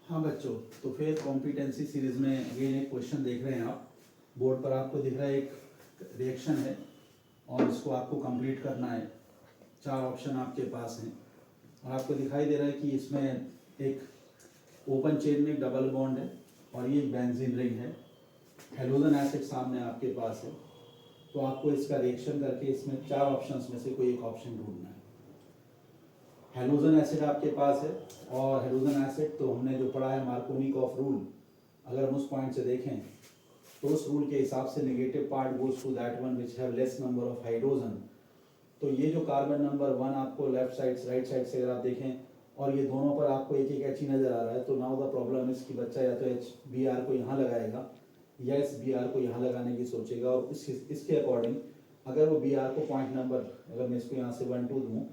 हाँ बच्चों, तो फिर कॉम्पिटेंसी सीरीज में अगेन एक क्वेश्चन देख रहे हैं आप। बोर्ड पर आपको दिख रहा है एक रिएक्शन है और इसको आपको कंप्लीट करना है। 4 ऑप्शन आपके पास हैं और आपको दिखाई दे रहा है कि इसमें एक ओपन चेन में एक डबल बॉन्ड है और ये बेंजीन रिंग है। हेलोजन एसिड सामने आपके पास है, तो आपको इसका रिएक्शन करके इसमें 4 ऑप्शंस में से कोई एक ऑप्शन ढूंढना है। हेलोजन एसिड आपके पास है और हेलोजन एसिड तो हमने जो पढ़ा है मार्कोनिकॉफ रूल, अगर हम उस पॉइंट से देखें तो उस रूल के हिसाब से negative part goes to that one which have less number of hydrogen. तो ये जो कार्बन नंबर 1 आपको लेफ्ट साइड से राइट साइड से अगर आप देखें और ये दोनों पर आपको एक एक एच नज़र आ रहा है, तो नाउ द प्रॉब्लम इस कि बच्चा या तो एच बी आर को यहाँ लगाएगा या इस बी आर को यहाँ लगाने की सोचेगा और इसके अकॉर्डिंग अगर वो बी आर को पॉइंट नंबर, अगर मैं इसको यहाँ से 1 2 दूँ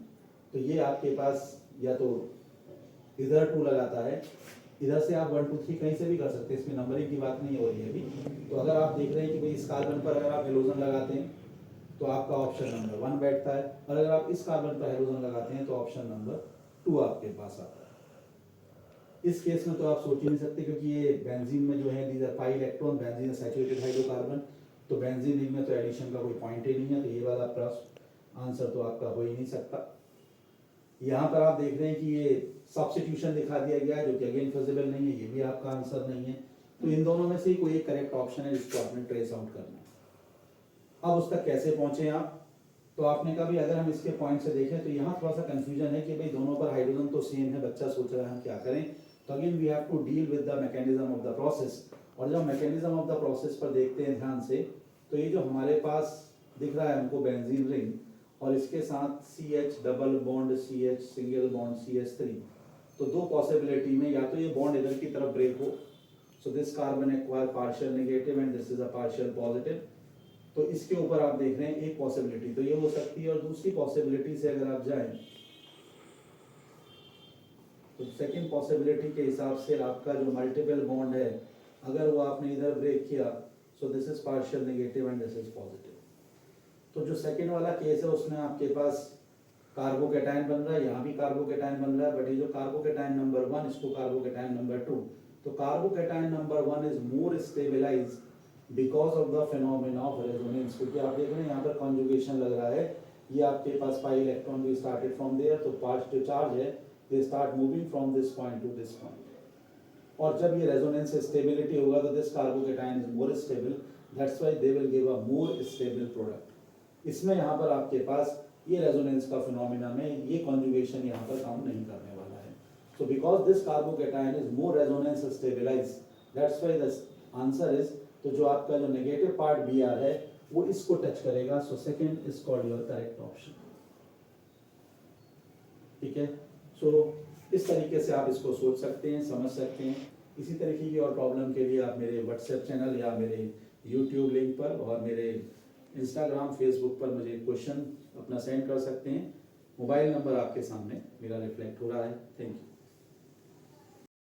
तो ये आपके पास या तो इधर 2 लगाता है, इधर से आप 1 2 3 कहीं से भी कर सकते हैं, इसमें नंबरिंग की बात नहीं हो रही है अभी। तो अगर आप देख रहे हैं कि भाई इस कार्बन पर अगर आप हेलोजन लगाते हैं तो आपका ऑप्शन नंबर 1 बैठता है, और अगर आप इस कार्बन पर हेलोजन लगाते हैं तो ऑप्शन नंबर 2 आपके पास आता है। इस केस में तो आप सोच ही नहीं सकते, क्योंकि ये बेंजीन में जो है these are pi electron, benzene saturated hydrocarbon, तो बेंजीन रिंग में तो एडिशन का कोई पॉइंट ही नहीं है, तो ये वाला प्रश्न आंसर तो आपका हो ही नहीं सकता। यहाँ पर आप देख रहे हैं कि ये सब्स्टिट्यूशन दिखा दिया गया है जो कि अगेन फिजिबल नहीं है, ये भी आपका आंसर नहीं है। तो इन दोनों में से ही कोई एक करेक्ट ऑप्शन है जिसको आपने ट्रेस आउट करना है। अब उस तक कैसे पहुंचे आप, तो आपने कहा भी अगर हम इसके पॉइंट से देखें तो यहाँ थोड़ा सा कंफ्यूजन है कि भाई दोनों पर हाइड्रोजन तो सेम है, बच्चा सोच रहा है हम क्या करें। तो again we have to deal with the mechanism of the process, और जब मैकेनिज्म ऑफ द प्रोसेस पर देखते हैं ध्यान से, तो ये जो हमारे पास दिख रहा है हमको बेंजीन रिंग और इसके साथ CH double bond CH single bond CH3, तो दो पॉसिबिलिटी में या तो ये बॉन्ड इधर की तरफ ब्रेक हो, so this carbon acquire partial negative and this is a partial positive, तो इसके ऊपर आप देख रहे हैं एक पॉसिबिलिटी तो ये हो सकती है। और दूसरी पॉसिबिलिटी से अगर आप जाएं तो सेकंड पॉसिबिलिटी के हिसाब से आपका जो मल्टीपल बॉन्ड है अगर वो आपने इधर ब्रेक किया, so this is partial negative and this is positive. तो जो सेकंड वाला केस है उसमें आपके पास कार्बोकेटाइन बन रहा है, यहाँ भी कार्बोकेटाइन बन रहा है, बट ये जो कार्बोकेटाइन नंबर 1 इसको कार्बोकेटाइन नंबर 2, तो carbocation number 1 is more stabilize because of the phenomena of resonance, क्योंकि आप देख रहे हैं यहाँ पर कॉन्जुगेशन लग रहा है, ये आपके पास पाई इलेक्ट्रॉन भी स्टार्टेड फ्रॉम देयर, तो पार्ट जो चार्ज है they start moving from this point two this point, और जब ये रेजोनेंस स्टेबिलिटी होगा तो this carbocation is more stable, that's why they will give a more stable product. इसमें यहाँ पर आपके पास ये रेजोनेंस का फिनोमेना में ये कॉन्जुगेशन यहाँ पर काम नहीं करने वाला है। So because this carbocation is more resonance stabilize, that's why the answer is, तो जो आपका जो नेगेटिव पार्ट बी आर है वो इसको टच करेगा, so second is called your correct option. ठीक है, सो इस तरीके से आप इसको सोच सकते हैं, समझ सकते हैं। इसी तरीके की और प्रॉब्लम के लिए आप मेरे व्हाट्सएप चैनल या मेरे यूट्यूब लिंक पर और मेरे इंस्टाग्राम फेसबुक पर मुझे क्वेश्चन अपना सेंड कर सकते हैं। मोबाइल नंबर आपके सामने मेरा रिफ्लेक्ट हो रहा है। Thank you.